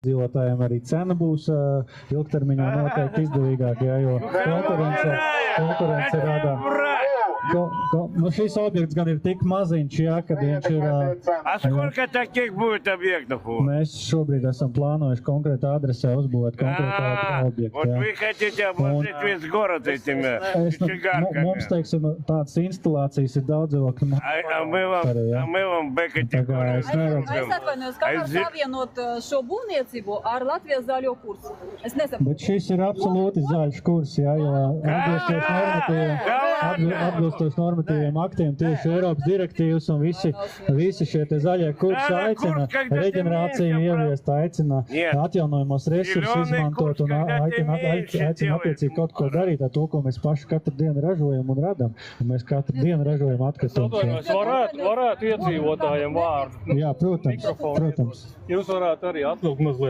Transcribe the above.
Dzīvotājiem arī cena būs ilgtermiņā noteikti izdevīgāka, jo konkurence rada. Šis objekts gan ir tik maziņš, ka viņš ir... А сколько таких будет объектов? Mēs šobrīd esam plānojuši konkrētā adresē uzbūvēt konkrētā objektu. Вот вы хотите обложить весь город этими чигарками. Mums, teiksim, tādas instalācijas ir daudzdzīvokļu. А мы вам бэкати. Es atvainojos, kā var savienot šo būvniecību ar Latvijas zaļo kursu? Es nesaprotu. Bet šis ir absolūti zaļš kurs, jo atbilstoši normatīviem aktiem tieši Eiropas direktīvas un visi šie te zaļie kursi aicina reģenerāciju ieviest, aicina atjaunojumos resursus izmantot un aicina attiecīgi kaut ko darīt ar to, ko mēs paši katru dienu ražojam un radam. Un mēs katru dienu ražojam atkritumus. Varētu iedzīvotājiem vārdu. Jā, protams. Jūs varētu arī atvilkt mazliet.